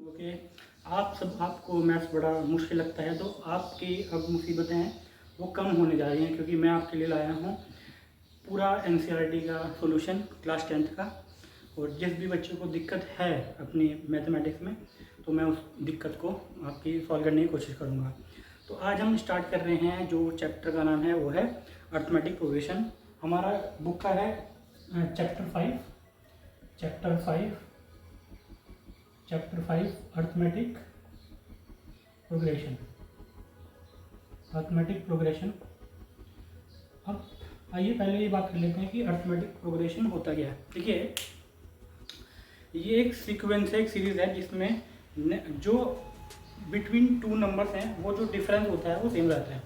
Okay. आपको maths बड़ा मुश्किल लगता है, तो आपकी अब मुसीबतें हैं वो कम होने जा रही हैं, क्योंकि मैं आपके लिए लाया हूँ पूरा एनसीईआरटी का सॉल्यूशन क्लास 10th का। और जिस भी बच्चे को दिक्कत है अपनी मैथमेटिक्स में, तो मैं उस दिक्कत को आपकी सॉल्व करने की कोशिश करूँगा। तो आज हम स्टार्ट कर रहे हैं, जो चैप्टर का नाम है वो है अर्थमेटिक प्रोग्रेशन। हमारा बुक का है चैप्टर 5 अर्थमेटिक प्रोग्रेशन। अब आइए पहले ये बात कर लेते हैं कि अर्थमेटिक प्रोग्रेशन होता क्या है। देखिए, ये एक सीक्वेंस है, एक सीरीज़ है जिसमें जो बिटवीन टू नंबर्स हैं वो जो डिफरेंस होता है वो सेम रहता है।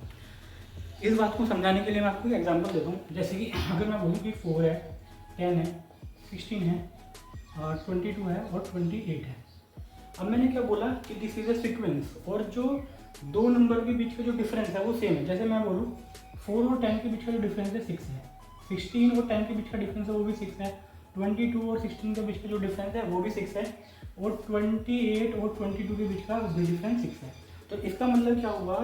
इस बात को समझाने के लिए मैं आपको एक एग्जांपल देता हूँ। जैसे कि अगर मैं बोलूँ कि 4 है, 10 है, 16 है, 22 है और 28 है। अब मैंने क्या बोला कि दिस इज अ सीक्वेंस, और जो दो नंबर के बीच का जो डिफरेंस है वो सेम है। जैसे मैं बोलूँ 4 और 10 के बीच का जो डिफरेंस है 6 है, 16 और 10 के बीच का डिफरेंस है वो भी 6 है, 22 और 16 के बीच का जो डिफरेंस है वो भी 6 है, और 28 और 22 के बीच का डिफरेंस 6 है। तो इसका मतलब क्या हुआ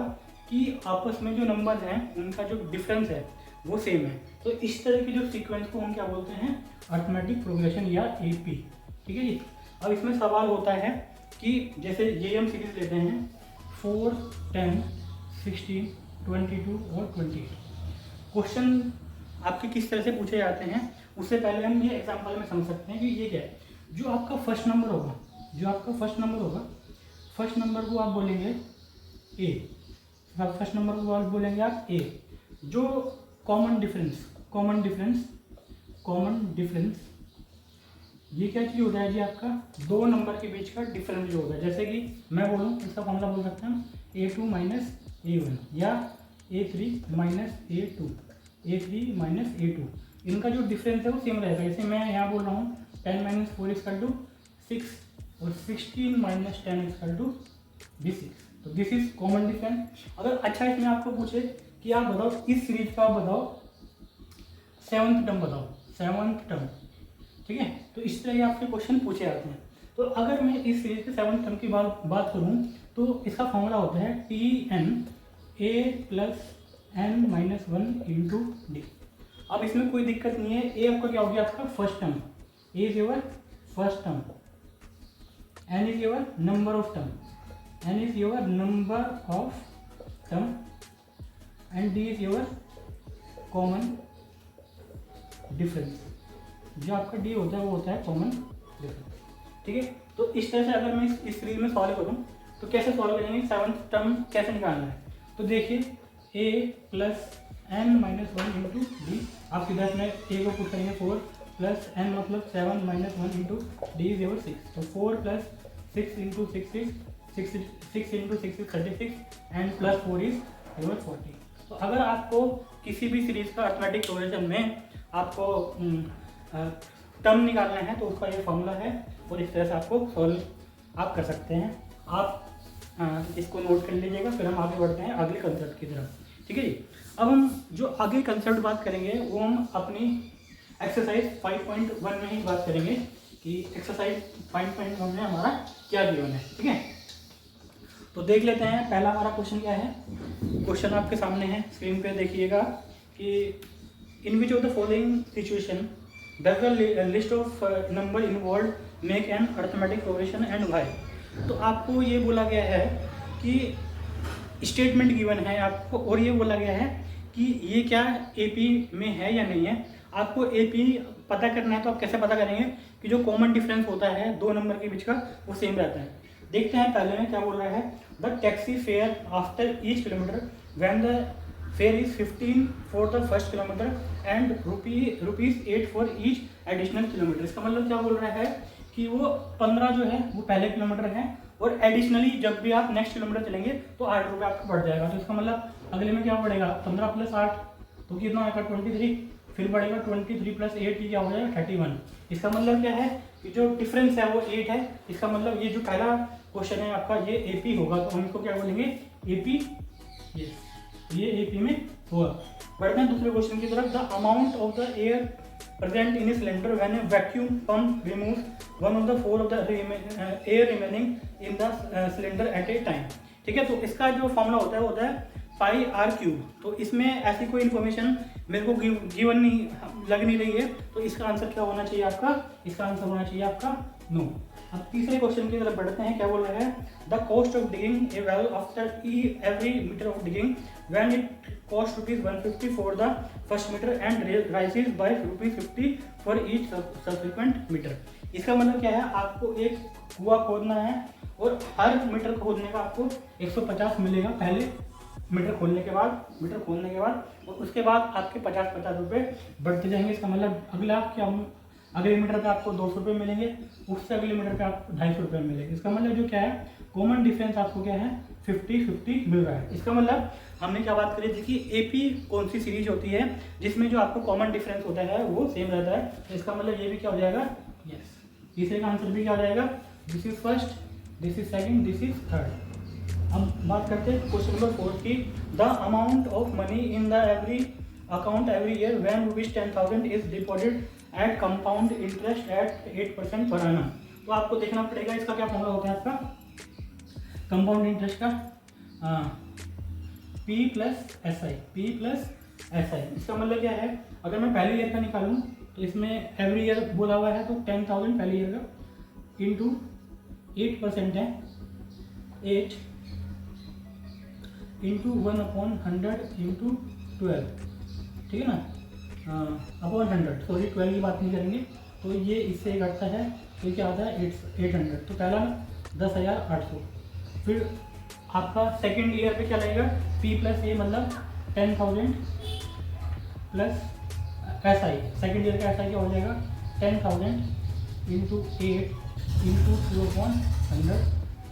कि आपस में जो नंबर हैं उनका जो डिफरेंस है वो सेम है। तो इस तरह की जो सीक्वेंस को हम क्या बोलते हैं, अर्थमेटिक प्रोग्रेशन या एपी। ठीक है जी। अब इसमें सवाल होता है कि जैसे ये हम सीरीज लेते हैं 4, 10, 16, 22 और 28। क्वेश्चन आपके किस तरह से पूछे जाते हैं, उससे पहले हम ये एग्जांपल में समझ सकते हैं कि ये क्या है। जो आपका फर्स्ट नंबर होगा, फर्स्ट नंबर को आप बोलेंगे ए, फर्स्ट नंबर को आप बोलेंगे आप ए। जो कॉमन डिफरेंस ये क्या चीज़ होता है जी, आपका दो नंबर के बीच का डिफरेंस जो होता है। जैसे कि मैं बोलूँ, इसका फॉर्मूला बोल सकते हैं A2 माइनस A1 या A3 माइनस A2। इनका जो डिफरेंस है वो सेम रहेगा। जैसे मैं यहाँ बोल रहा हूँ 10 माइनस 4 इक्वल टू 6 और 16 माइनस 10 इक्वल टू भी 6। तो दिस इज कॉमन डिफरेंस। अगर अच्छा इसमें आपको पूछे कि आप बताओ इस सीरीज का, आप बताओ सेवन्थ टर्म, ठीक है। तो इस तरह के आपके क्वेश्चन पूछे जाते हैं। तो अगर मैं इस सीरीज के सेवन्थ टर्म की बात करूं, तो इसका फॉर्मूला होता है Tn a plus n minus 1 into D. अब इसमें कोई दिक्कत नहीं है। ए आपका क्या हो गया, आपका first term, A is your first term, n is your number of term, and D is your common difference. जो आपका डी होता है वो होता है कॉमन डिफरेंस। ठीक है। तो इस तरह से अगर मैं इस सीरीज में सॉल्व करूं, तो कैसे सॉल्व करेंगे, सेवन्थ टर्म कैसे निकालना है। तो देखिए a plus n minus 1 into D. आप सीधा इसमें a को पुट करेंगे 4 प्लस n मतलब 7 minus 1 into D is your 6। तो 4 plus 6 into 6 into 6 is 36 and plus 4 is your 40। तो अगर आपको किसी भी सीरीज का अर्थमेटिक प्रोग्रेशन में आपको टर्म निकालना है, तो उसका ये फॉर्मूला है, और इस तरह से आपको सॉल्व आप कर सकते हैं। आप इसको नोट कर लीजिएगा। फिर हम आगे बढ़ते हैं अगले कंसेप्ट की तरफ। ठीक है जी। अब हम जो आगे कंसेप्ट बात करेंगे वो हम अपनी एक्सरसाइज 5.1 में ही बात करेंगे कि एक्सरसाइज 5.1 में हमारा क्या गिवन है। ठीक है। तो देख लेते हैं पहला हमारा क्वेश्चन क्या है। क्वेश्चन आपके सामने है, स्क्रीन पे देखिएगा कि in which of the following situation does the list of number involved make an arithmetic progression and why। तो आपको ये बोला गया है कि स्टेटमेंट गिवन है आपको, और ये बोला गया है कि ये क्या एपी में है या नहीं है। आपको एपी पता करना है, तो आप कैसे पता करेंगे कि जो कॉमन डिफरेंस होता है दो नंबर के बीच का वो सेम रहता है। देखते हैं पहले में क्या बोल रहा है। The taxi fare after each kilometre when the fair is 15 for the first kilometre and rupees 8 for each additional kilometre. इसका मतलब क्या बोल रहा है कि वो 15 जो है वो पहले किलोमीटर है, और एडिशनली जब भी आप नेक्स्ट किलोमीटर चलेंगे तो 8 रुपये आपको बढ़ जाएगा। तो इसका मतलब अगले में क्या बढ़ेगा, 15 प्लस 8 तो कितना आएगा 23, फिर बढ़ेगा 23 प्लस 8 क्या हो जाएगा 31। इसका मतलब क्या है कि जो डिफरेंस है वो 8 है। इसका मतलब ये जो पहला क्वेश्चन है आपका ये एपी होगा। तो हम इसको क्या बोलेंगे, एपी। ये एपी में हुआ। बढ़ते हैं दूसरे क्वेश्चन की तरफ। The amount of the air present in a cylinder when a vacuum pump removes one of the four of the air remaining in the cylinder at a time। ठीक है, तो इसका जो फॉर्मूला होता है पाई आर क्यूब। तो इसमें ऐसी कोई इन्फॉर्मेशन मेरे को गिवन नहीं लग नहीं रही है, तो इसका आंसर क्या होना चाहिए आपका? इसका आंसर होना चाहिए आपका नो। अब तीसरे क्वेश्चन की तरफ बढ़ते हैं। क्या बोल रहा है? The cost of digging a well after every metre of digging when it cost ₹150 for the first metre and rises by ₹50 for each subsequent metre. इसका मतलब क्या है? आपको एक कुआं खोदना है और हर मीटर खोदने का आपको 150 मिलेगा पहले मीटर खोलने के बाद, और उसके बाद आपके 50 रुपये बढ़ते जाएंगे। इसका मतलब अगले मीटर पे आपको 200 रुपये मिलेंगे, उससे अगले मीटर पे आपको 250 रुपये मिलेंगे। इसका मतलब जो क्या है, कॉमन डिफरेंस आपको क्या है? 50-50 मिल रहा है। इसका मतलब हमने क्या बात करी थी कि एपी कौन सी सीरीज होती है जिसमें जो आपको कॉमन डिफरेंस होता है वो सेम रहता है। तो इसका मतलब ये भी क्या हो जाएगा? यस। तीसरे का आंसर भी क्या हो जाएगा? This is first, this is second, this is third. अब बात करते हैं क्वेश्चन नंबर 4 की। The amount of money in the every account every year when ₹10,000 is deposit eight compound interest eight 8% पर annum। तो आपको देखना पड़ेगा इसका क्या फॉर्मूला होता है आपका कंपाउंड इंटरेस्ट का, P प्लस एस आई। इसका मतलब क्या है? अगर मैं पहले ईयर का निकालूं तो इसमें एवरी ईयर बोला हुआ है, तो 10,000 पहले ईयर का इंटू 8% है, 8 इंटू 1/100 इंटू 12, ठीक है ना, अपॉन 100, सॉरी 12 की बात नहीं करेंगे। तो ये इससे घटता है, तो क्या आता है 800। तो पहला 10,800। फिर आपका सेकेंड ईयर पे क्या लगेगा? P प्लस ए मतलब 10,000 plus S I. Second year का एस आई क्या हो जाएगा? 10,000 इंटू 8 इंटू 2/100।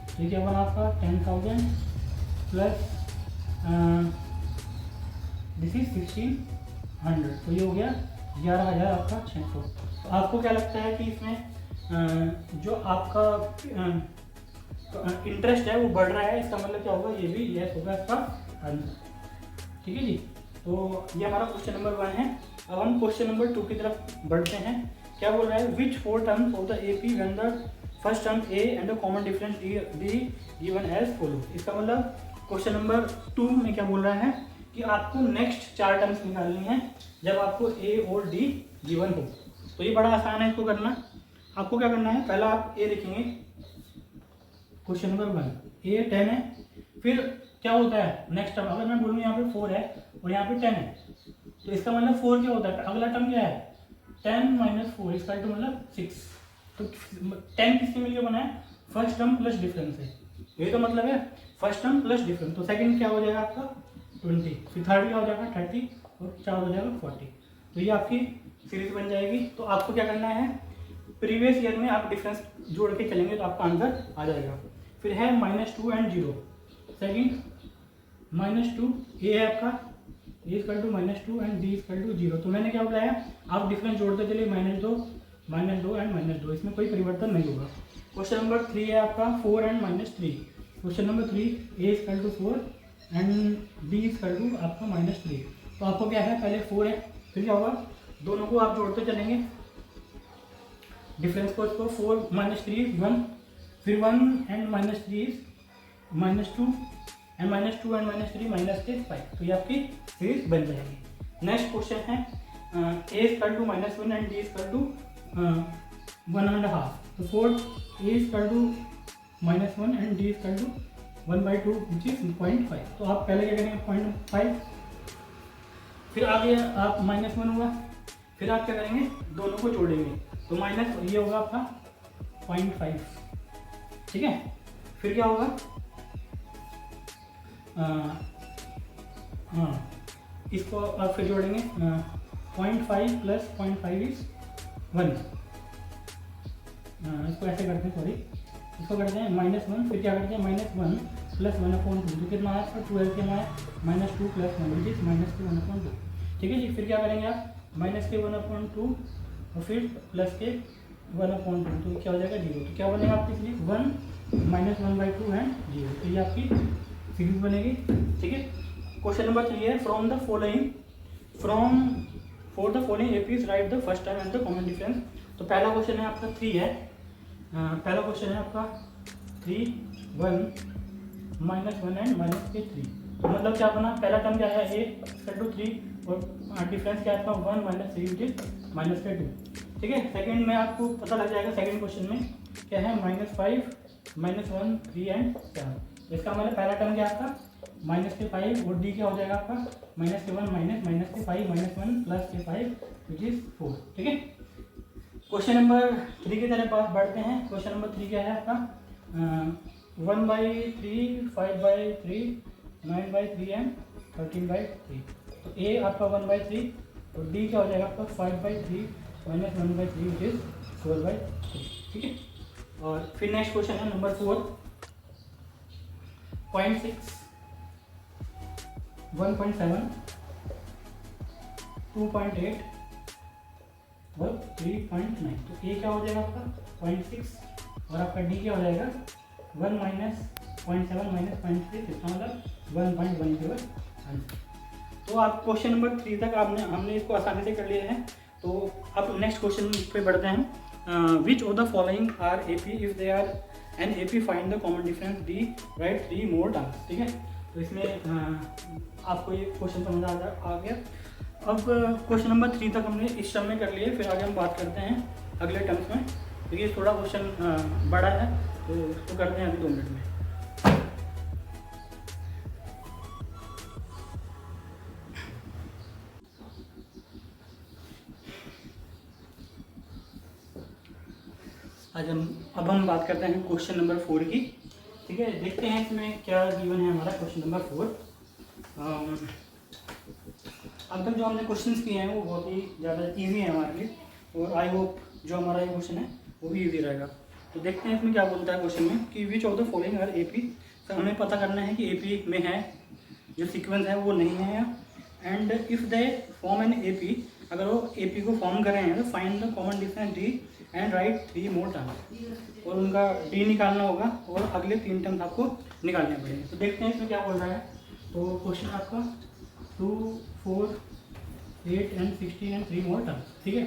तो क्या बना आपका 10,000 प्लस दिस इज 1,600। तो ये हो गया 11,000 आपका 600। तो आपको क्या लगता है कि इसमें जो आपका इंटरेस्ट है वो बढ़ रहा है? इसका मतलब क्या होगा? ये भी यस होगा इसका आंसर। ठीक है जी। तो ये हमारा क्वेश्चन नंबर 1 है। अब हम क्वेश्चन नंबर 2 की तरफ बढ़ते हैं। क्या बोल रहा है? Which 4 terms of the AP when the first term a and the common difference d given as follow. इसका मतलब क्वेश्चन नंबर 2 में क्या बोल रहा है कि आपको नेक्स्ट 4 टर्म्स निकालनी है जब आपको ए और डी गिवन हो। तो ये बड़ा आसान है इसको करना। आपको क्या करना है? पहला आप ए लिखेंगे, क्वेश्चन नंबर 1 ए 10 है। फिर क्या होता है नेक्स्ट टर्म? अगर मैं बोलूँ यहाँ पे 4 है और यहाँ पे 10 है, तो इसका मतलब 4 क्या होता है? अगला टर्म क्या है? 10 - 4 इसका तो मतलब 6। तो 10 किससे मिलकर बना है? फर्स्ट टर्म प्लस डिफरेंस है, ये तो मतलब है फर्स्ट टर्म प्लस डिफरेंस। तो सेकंड क्या हो जाएगा आपका 20, फिर थर्ड क्या हो जाएगा 30 और चार हो जाएगा 40। तो ये आपकी सीरीज बन जाएगी। तो आपको क्या करना है? प्रीवियस ईयर में आप डिफरेंस जोड़ के चलेंगे तो आपका आंसर आ जाएगा। फिर है -2 and 0। सेकंड -2 ए है आपका, A equal to -2 and D equal to 0। तो मैंने क्या बताया? आप डिफरेंस जोड़ते चलिए, -2 एंड -2, इसमें कोई परिवर्तन नहीं होगा। क्वेश्चन नंबर 3 है आपका 4 and -3। Question number 3 a equal to 4 and D equal to आपका -3। तो आपको क्या है? पहले 4 है, फिर क्या होगा? दोनों को आप जोड़ते चलेंगे डिफरेंस को, इसको 4 - 3 1, फिर 1 and -3 इज -2 एंड -2 and -3 -5। तो ये आपकी सीरीज बन जाएगी। नेक्स्ट क्वेश्चन है A equal to -1 and D equal to 1.5। तो 4 A equal to -1 and D equal to 1/2 which is 0.5। तो आप पहले क्या करेंगे? 0.5, फिर आगे आप -1 हुआ, फिर आप क्या करेंगे? दोनों को जोड़ेंगे, तो माइनस ये होगा आपका 0.5, ठीक है। फिर क्या होगा? इसको आप फिर जोड़ेंगे 0.5 प्लस 0.5 इज 1। इसको ऐसे करते हैं, सॉरी इसको करते हैं -1, फिर क्या करते हैं? -1 प्लस 1/2। तो कितना है आपका 12 के -2 प्लस 1 विच इज -2 1/2, ठीक है जी। फिर क्या करेंगे आप? माइनस के 1/2 और फिर प्लस के 1/2, तो क्या हो जाएगा 0। तो क्या बनेगा आपकी सीरीज? 1 - 1/2 एंड 0। तो ये आपकी सीरीज बनेगी, ठीक है। क्वेश्चन नंबर 3 है from for the following APs right the first term and the common difference. तो पहला क्वेश्चन है आपका 3 है, पहला क्वेश्चन है आपका 3 1 -1 एंड -3। तो मतलब क्या बना, पहला टर्म क्या है a = 3 और डिफरेंस क्या है आपका 1 - 3 विच इज -2। ठीक है, सेकंड में आपको पता लग जाएगा सेकंड क्वेश्चन में क्या है -5 -1 3 एंड 7। इसका मतलब पहला टर्म क्या है आपका -5 और डी क्या हो जाएगा आपका -1 -5 -1 + 5 विच इज 4। ठीक है, क्वेश्चन नंबर 3 की तरफ पास बढ़ते हैं। क्वेश्चन नंबर 3 क्या है आपका 1/3 5/3 9/3 एंड 13/3। तो ए आपका 1/3 और डी क्या हो जाएगा आपका 5/3 -1/3 विच इज 4/3। ठीक है, और फिर नेक्स्ट क्वेश्चन है नंबर 4 0.6 1.7 2.8 और 3.9। तो ए क्या हो जाएगा आपका 0.6 और आपका डी क्या हो जाएगा 1 - 0.7 - 0.6, इसका मतलब 1.1 आंसर। तो आप क्वेश्चन नंबर 3 तक हमने इसको आसानी से कर लिया है। तो अब नेक्स्ट क्वेश्चन पे बढ़ते हैं। Which of the following are AP if they are an AP find the common difference d right 3 more terms. ठीक है, तो इसमें आपको ये क्वेश्चन समझ आ गया। अब क्वेश्चन नंबर 3 तक हमने इस टर्म में कर लिए, फिर आगे हम बात करते हैं अगले टर्म्स में। देखिए थोड़ा क्वेश्चन बड़ा है तो उसको करते हैं अभी 2 मिनट में। अब हम बात करते हैं क्वेश्चन नंबर 4 की। ठीक है, देखते हैं इसमें क्या गिवन है हमारा क्वेश्चन नंबर 4। अब तक जो हमने क्वेश्चंस किए हैं वो बहुत ही ज़्यादा इजी है हमारे लिए, और आई होप जो हमारा ये क्वेश्चन है वो भी इजी रहेगा। तो देखते हैं इसमें क्या बोलता है क्वेश्चन में कि which of the following are AP. तो हमें पता करना है कि एपी में है जो सीक्वेंस है वो नहीं है, and if they form an AP, अगर वो एपी को फॉर्म कर रहे हैं तो find the common difference D and right 3 more terms. और उनका डी निकालना होगा और अगले 3 टर्म्स आपको निकालने पड़ेंगे। तो देखते हैं इसमें क्या बोल रहा है। तो क्वेश्चन आपका 2 4 8 एंड 16 एंड 3 मोर टर्म्स। ठीक है,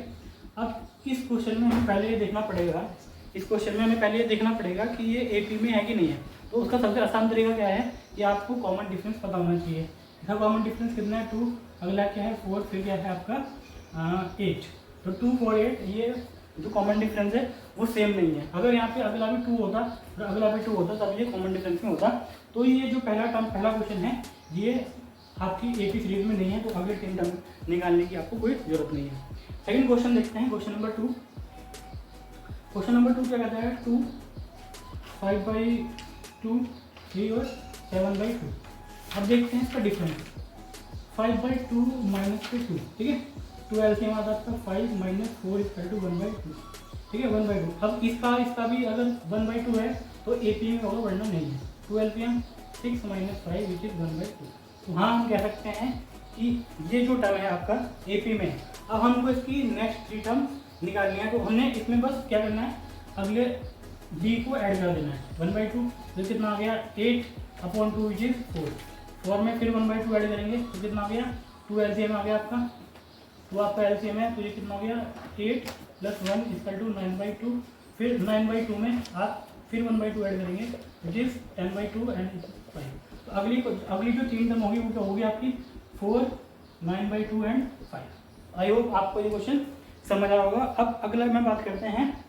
अब इस क्वेश्चन में हमें पहले ये देखना पड़ेगा, इस क्वेश्चन में हमें पहले ये देखना पड़ेगा कि ये एपी में है कि नहीं है। तो उसका सबसे आसान तरीका क्या है कि आपको कॉमन डिफरेंस पता होना चाहिए। इसका कॉमन डिफरेंस कितना है 2, अगला क्या है 4, फिर क्या है आपका 8। तो 2 4 8 ये जो कॉमन डिफरेंस है वो सेम नहीं है। अगर यहाँ पे अगला भी 2 होता और अगला भी 2 होता तब ये कॉमन डिफरेंस में होता। तो ये जो पहला क्वेश्चन है ये आपकी एपी सीरीज में नहीं है, तो अगले 3 टर्म निकालने की आपको कोई जरूरत नहीं है। सेकंड क्वेश्चन देखते हैं, क्वेश्चन नंबर 2। क्वेश्चन नंबर 2 क्या कहता है 2 5/2 3 और 7/2। अब देखते हैं इसका डिफरेंस 5/2 - 2। ठीक है, 2 एलसीएम आता है 5 - 4 = 1/2। ठीक है, 1/2। अब इसका भी अगर 1/2 है तो एपी में होगा, वरना नहीं है। 2 एलसीएम 6 - 5 विच इज 1/2। तो हाँ हम कह सकते हैं कि ये जो टर्म है आपका एपी में। अब हमको इसकी नेक्स्ट 3 टर्म निकालनी है, तो हमने इसमें बस क्या करना है अगले डी को ऐड कर देना है 1/2। तो कितना आ गया 8/2 विच इज 4 में फिर 1/2 ऐड करेंगे तो कितना आ गया 2 एलसीएम आ गया आपका। तो आपका एलसीएम है तो ये कितना हो गया 8 + 1 = 9/2। फिर 9/2 में आप फिर 1/2 ऐड करेंगे विच इज 10/2 एंड 5। तो अगली जो 3 टर्म होगी वो क्या होगी आपकी 4 9/2 एंड 5। आई होप आपको ये क्वेश्चन समझ आया होगा। अब अगला में बात करते हैं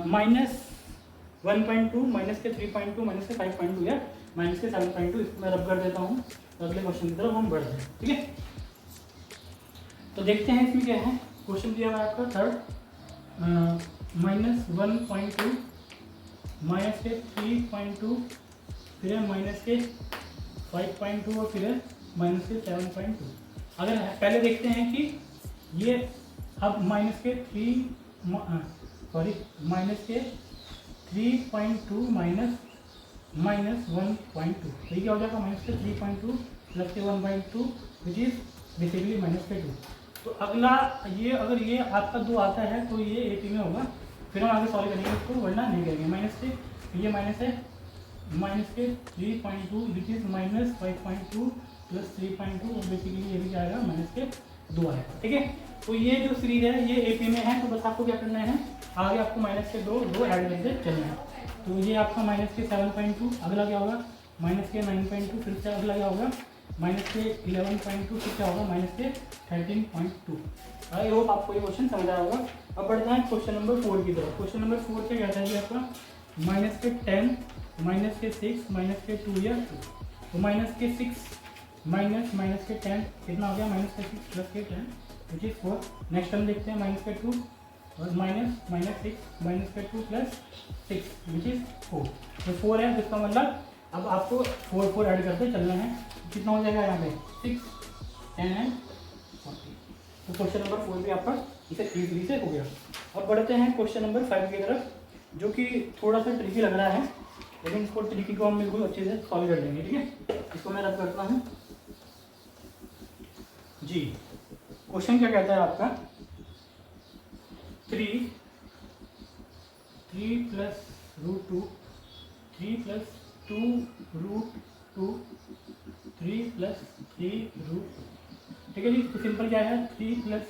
-1.2 -3.2 -5.2 या -7.2। इसको मैं रब कर देता हूँ तो अगले क्वेश्चन की तरफ हम बढ़ते हैं। ठीक है, तो देखते हैं इसमें क्या है। क्वेश्चन दिया हुआ है आपका थर्ड -1.2 -3.2 फिर है -5.2 और फिर है -7.2। अगर पहले देखते हैं कि ये अब -3.2 -1.2। तो ये क्या हो जाएगा -3.2 + 1/2 विच इज बेसिकली -2। तो अगला ये अगर ये आपका 2 आता है तो ये एपी में होगा, फिर हम आगे सॉल्व करेंगे इसको, वरना नहीं करेंगे। ये माइनस है -3.2 विच इज -5.2 + 3.2 और बेसिकली ये भी क्या आएगा 2 आएगा। ठीक है, तो ये जो सीरीज है ये AP में है, तो बस आपको क्या करना है, आगे आपको माइनस के दो ऐड करके चलना है। तो ये आपका माइनस के 7.2, अगला क्या होगा माइनस के 9.2, फिर से अगला क्या होगा माइनस के 11.2, फिर क्या होगा माइनस के 13.2। आई होप आपको ये क्वेश्चन समझ आया होगा। अब बढ़ते हैं क्वेश्चन नंबर 4 की तरफ। क्वेश्चन नंबर 4 क्या कहता है जी आपका माइनस के 10, माइनस के 6, माइनस के 2 या 2। तो माइनस के 6 माइनस के 10 कितना हो गया, माइनस के 6 प्लस के 10 विच इज 4। नेक्स्ट हम देखते हैं माइनस के 2 और माइनस 6 माइनस के 2 प्लस 6 विच इज 4। तो 4 है, जिसका मतलब अब आपको 4 ऐड करते चलना है। कितना हो जाएगा यहाँ पे 6, 10 एंड 40। तो क्वेश्चन नंबर 4 भी आपका इसे इजीली से हो गया। अब बढ़ते हैं क्वेश्चन नंबर 5 की तरफ, जो कि थोड़ा सा ट्रिकी लग रहा है, लेकिन इसको ट्रिकी को हम बिल्कुल अच्छे से सॉल्व कर लेंगे। ठीक है, इसको मैं रद्द करता हूँ जी। क्वेश्चन क्या कहता है आपका 3 plus root 2, 3 plus 2 root 2, 3 plus 3 root. ठीक है जी, तो सिंपल क्या है 3 प्लस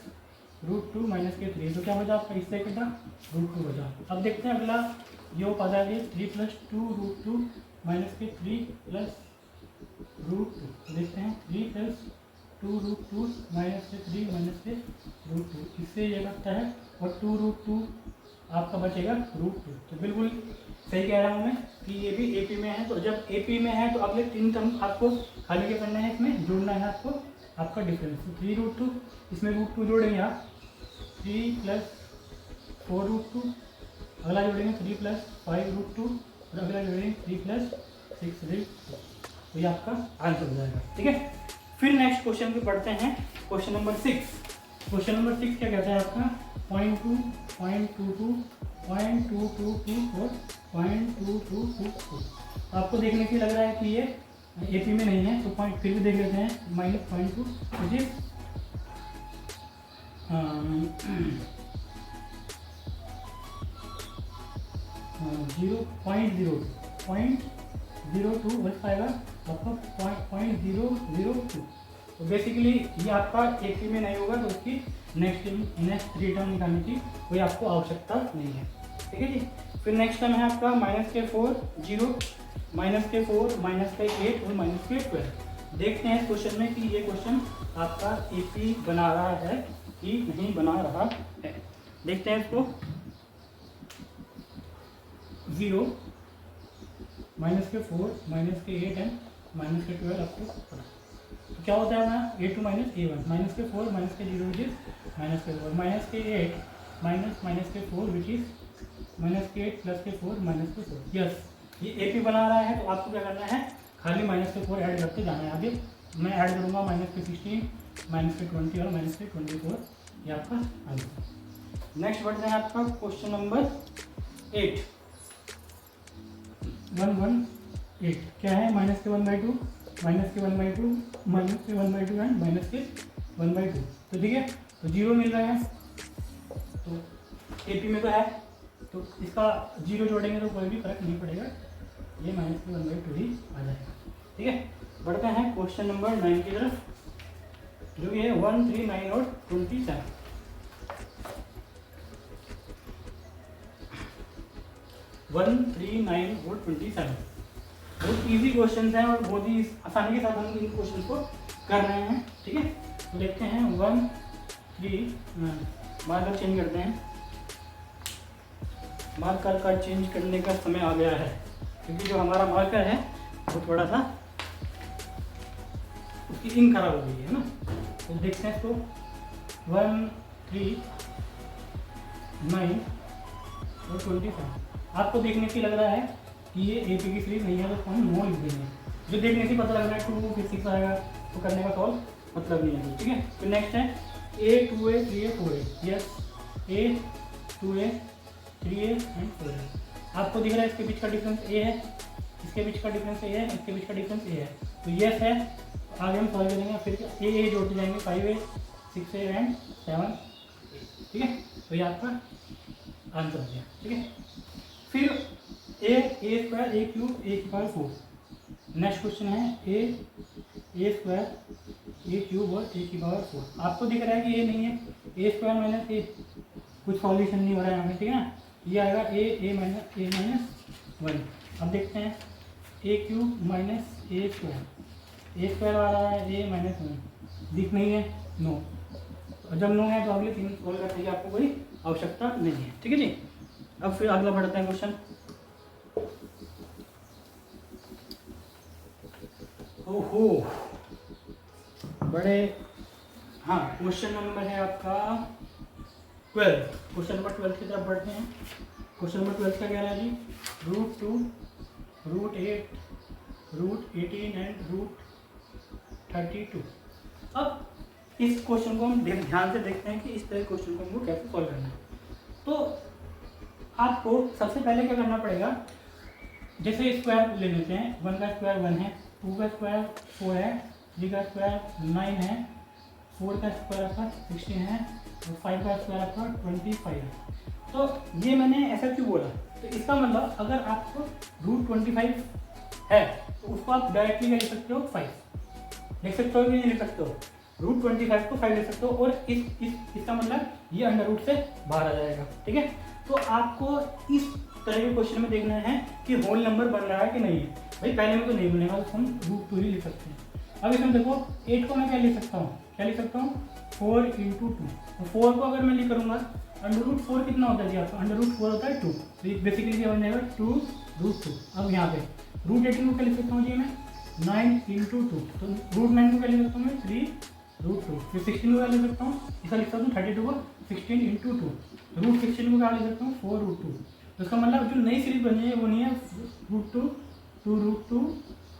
रूट 2 माइनस के 3, तो क्या बचा आपका इससे कितना रूट 2 बचा। अब देखते हैं अगला ये पता है 3 प्लस 2 रूट 2 माइनस के 3 प्लस रूट 2। तो देखते हैं 3 प्लस 2 रूट 2 माइनस के 3 माइनस के रूट 2, इससे ये लगता है, और 2 रूट 2 आपका बचेगा रूट 2। तो बिल्कुल सही कह रहा हूँ मैं कि ये भी AP में है। तो जब AP में है तो अगले 3 टर्म आपको खाली क्या करना है, इसमें जोड़ना है आपको आपका डिफरेंस। तो 3 रूट 2, इसमें रूट 2 जोड़ेंगे आप 3 प्लस 4 रूट 2, अगला जोड़ेंगे 3 प्लस 5 रूट 2, और अगला जोड़ेंगे 3 प्लस 6 रूट 2। तो ये आपका आंसर हो जाएगा। ठीक है, फिर नेक्स्ट क्वेश्चन पे पढ़ते हैं, क्वेश्चन नंबर 6। क्वेश्चन नंबर 6 क्या कहता है आपका 0.2, 0.22, 0.2224, 0.2224। आपको देखने से लग रहा है कि ये AP में नहीं है, तो पॉइंट फिर भी देख लेते हैं -0.2 मुझे 0.02 बच पाएगा आपका 0.002। तो बेसिकली ये आपका AP में नहीं होगा, तो उसकी नेक्स्ट 3 टर्म निकालने की कोई आपको आवश्यकता नहीं है। ठीक है जी, फिर नेक्स्ट टर्म है आपका -4 0, -4 -8 और -12। देखते हैं इस क्वेश्चन में कि ये क्वेश्चन आपका AP बना रहा है कि नहीं बना रहा है। देखते हैं इसको 0 -4 -8 एंड -12 आपको पढ़ा। तो क्या होता है ना A2 - A1 -4 -0 which is -4 -8 -4 which is -8 + 4 -4। Yes, ये AP बना रहा है, तो आपको क्या करना है खाली -4 ऐड करते जाना है। आगे मैं ऐड करूँगा -16 -20 और -24, ये आपका आंसर। नेक्स्ट बढ़ते हैं आपका क्वेश्चन नंबर 8 118 क्या है -1/2 -1/2 -1/2 एंड -1/2। तो ठीक है, तो 0 मिल रहा है, तो AP में तो है, तो इसका 0 जोड़ेंगे तो कोई भी फर्क नहीं पड़ेगा, ये -1/2 ही आ जाएगा। ठीक है, बढ़ते हैं क्वेश्चन नंबर 9 की तरफ, जो कि है 1, 3, 9 और 27। 1, 3, 9 और 27 बहुत ईजी क्वेश्चन हैं और बहुत ही आसानी के साथ हम इन क्वेश्चन को कर रहे हैं। ठीक है, तो देखते हैं 1, 3 मार्कर चेंज करते हैं। मार्कर का चेंज करने का समय आ गया है, क्योंकि जो हमारा मार्कर है वो थोड़ा सा उसकी इंक खराब हो गई है ना। तो देखते हैं इसको 1, 3, 9 और 27। आपको देखने से लग रहा है कि ये AP की सीरीज नहीं है, तो हम नो लिख देंगे। जो देखने से पता लग रहा है 2 फिर 6 आएगा, तो करने का सॉल्व मतलब नहीं है। ठीक है, फिर नेक्स्ट है A, 2A, 3A, 4A। Yes, A, 2A, 3A and 4A। आपको दिख रहा है इसके बीच का डिफरेंस A है, इसके बीच का डिफरेंस A है, इसके बीच का डिफरेंस A है, तो यस है। आगे हम सॉल्व करेंगे, फिर A जोड़ते जाएंगे 5A, 6A एंड 7A। ठीक है, तो ये आपका आंसर हो गया। ठीक है, फिर A² A³ A² 4। Next question है A² ए क्यूब और ए की पावर 4। आपको दिख रहा है कि ये नहीं है, ए स्क्वायर माइनस ए, कुछ सॉल्यूशन नहीं हो रहा है यहाँ पे, ठीक है ना। ये आएगा ए माइनस 1। अब देखते हैं ए क्यूब माइनस ए स्क्वायर आ रहा है ए माइनस 1, दिख नहीं है, नो। और जब नो है तो अगले 3 सॉल्व करने की आपको कोई आवश्यकता नहीं है, ठीक है जी। अब फिर अगला बढ़ते हैं क्वेश्चन। ओहो बड़े, हाँ क्वेश्चन नंबर है आपका 12। क्वेश्चन नंबर 12 की तरफ बढ़ते हैं। क्वेश्चन नंबर 12 का क्या है जी, √2, √8, √18 एंड √32। अब इस क्वेश्चन को हम ध्यान से देखते हैं कि इस तरह क्वेश्चन को हमको कैसे सॉल्व करना है। तो आपको सबसे पहले क्या करना पड़ेगा, जैसे स्क्वायर ले लेते हैं, 1 का स्क्वायर 1 है, 2 का स्क्वायर 4 है, 3 का स्क्वायर 9 है, 4 का स्क्वायर आपका 16 है और 5 का स्क्वायर आपका 25 है। तो ये मैंने ऐसा क्यों बोला, तो इसका मतलब अगर आपको √25 है तो उसको आप डायरेक्टली क्या लिख सकते हो, 5 लिख सकते हो कि नहीं लिख सकते हो, √25 को 5 लिख सकते हो। और इसका मतलब ये अंडर रूट से बाहर आ जाएगा, ठीक है। तो आपको इस तरह के क्वेश्चन में देखना है कि होल नंबर बन रहा है कि नहीं है। भाई पहले में तो नहीं बनेगा तो हम √2 ही लिख सकते हैं। अब इसमें देखो 8 को मैं क्या लिख सकता हूँ, 4 × 2। तो 4 को अगर मैं लिख करूँगा, √4 कितना होता है जी आपका, √4 होता है 2, तो बेसिकली क्या बन जाएगा 2√2। अब यहाँ पे √18 को क्या लिख सकता हूँ जी मैं, 9 × 2, तो √9 को क्या लिख सकता हूँ मैं, 3√2। फिर 16 को क्या लिख सकता हूँ, इसका लिख सकता हूँ 32 को 16 × 2, √16 को क्या लिख सकता हूँ 4√2। तो इसका मतलब जो नई सीरीज बनी है वो नहीं है √2, 2√2,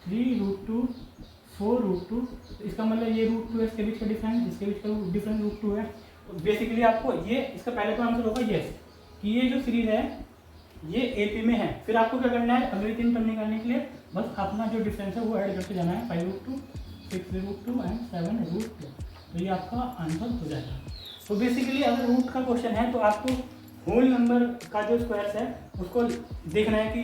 3√2, 4√2। इसका मतलब ये √2 है, इसके बीच का डिफरेंस, इसके बीच का डिफरेंस √2 है। तो बेसिकली आपको ये इसका पहले तो आंसर होगा यस, कि ये जो सीरीज है ये एपी में है। फिर आपको क्या करना है, अगली 3 टर्म निकालने के लिए बस अपना जो डिफरेंस है वो ऐड करके जाना है, 5√2, 6√2 एंड 7√2। तो ये आपका आंसर हो जाएगा। तो बेसिकली अगर रूट का क्वेश्चन है तो आपको होल नंबर का जो स्क्वायर्स है उसको देखना है कि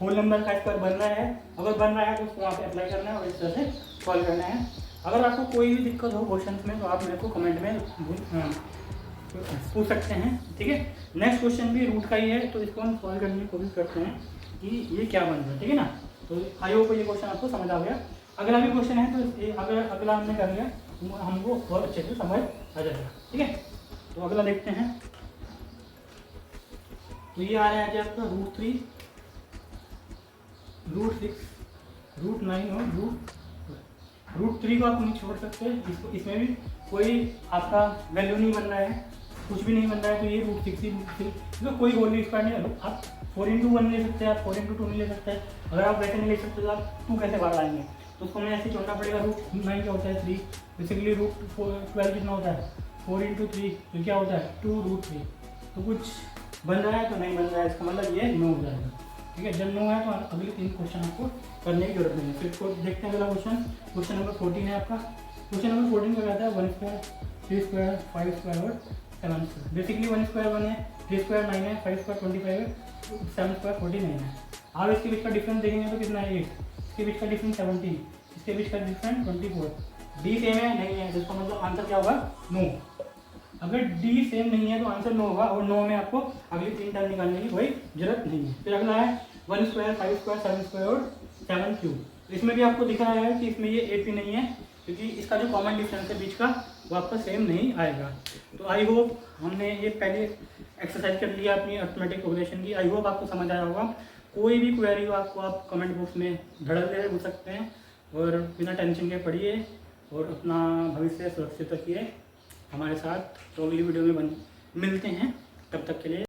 होल नंबर का स्क्वायर बन रहा है, अगर बन रहा है तो उसको वहाँ पे अप्लाई करना है और इस तरह से सॉल्व करना है। अगर आपको कोई भी दिक्कत हो क्वेश्चन में तो आप मेरे को कमेंट में पूछ सकते हैं, ठीक है। नेक्स्ट क्वेश्चन भी रूट का ही है, तो इसको हम सॉल्व करने की कोशिश करते हैं कि ये क्या बन रहा है, ठीक है ना। तो आई होप ये क्वेश्चन आपको समझ आ गया। अगला भी क्वेश्चन है तो अगर अगला हमने कर लिया तो हमको बहुत अच्छे से समझ आ जाएगा, ठीक है। तो अगला देखते हैं। तो ये आ रहा है आपका √3, √6, √9 और √3 को आप नहीं छोड़ सकते। इसको इसमें भी कोई आपका वैल्यू नहीं बन रहा है, कुछ भी नहीं बन रहा है, तो ये √6 ही, इसमें कोई होल नहीं स्क्वायर नहीं। आप 4×1 ले सकते हैं, आप 4×2 नहीं ले सकते। अगर आप वैसे नहीं ले सकते तो आप 2 कैसे बाहर आएंगे, तो उसको हमें ऐसे छोड़ना पड़ेगा। √9 क्या होता है 3, बेसिकली √12 कितना होता है 4×3, तो क्या होता है 2√3। तो कुछ बन रहा है तो नहीं बन रहा है, इसका मतलब ये नो हो जाएगा, ठीक है। जब नो है तो अगले 3 क्वेश्चन आपको करने की जरूरत नहीं है। फिर देखते हैं अगला क्वेश्चन। क्वेश्चन नंबर 14 है आपका। क्वेश्चन नंबर 14 का कहता है 1 स्क्वायर, 3 स्क्वायर, 5 स्क्वायर और 7 स्क्वायर। बेसिकली 1 स्क्वायर 1 है, 3 स्क्वायर 9 है, 5 स्क्वायर 25 है, 7 स्क्वायर 49 है। आप इसके बीच का डिफरेंस देखेंगे तो कितना है 8, इसके बीच का डिफरेंस 17, इसके बीच का डिफरेंस 24। डी सेम है नहीं है, जिसका मतलब आंसर क्या होगा नो। अगर डी सेम नहीं है तो आंसर नो होगा, और नो में आपको अगली 3 टर्म निकालने की कोई जरूरत नहीं है। फिर अगला है 1 स्क्वायर, 5 स्क्वायर, 7 स्क्वायर और 7 क्यूब। तो इसमें भी आपको दिख रहा है कि इसमें ये एपी नहीं है, क्योंकि इसका जो कॉमन डिफरेंस है बीच का वो आपका सेम नहीं आएगा। तो आई होप हमने ये पहले एक्सरसाइज कर लिया अपनी अर्थमेटिक प्रोग्रेशन की। आई होप आपको समझ आया होगा। कोई भी क्वेरी हो आपको आप कमेंट बॉक्स में धड़क दे पूछ सकते हैं, और बिना टेंशन के पढ़िए और अपना भविष्य सुरक्षित रखिए हमारे साथ। तो अगली वीडियो में मिलते हैं, तब तक के लिए।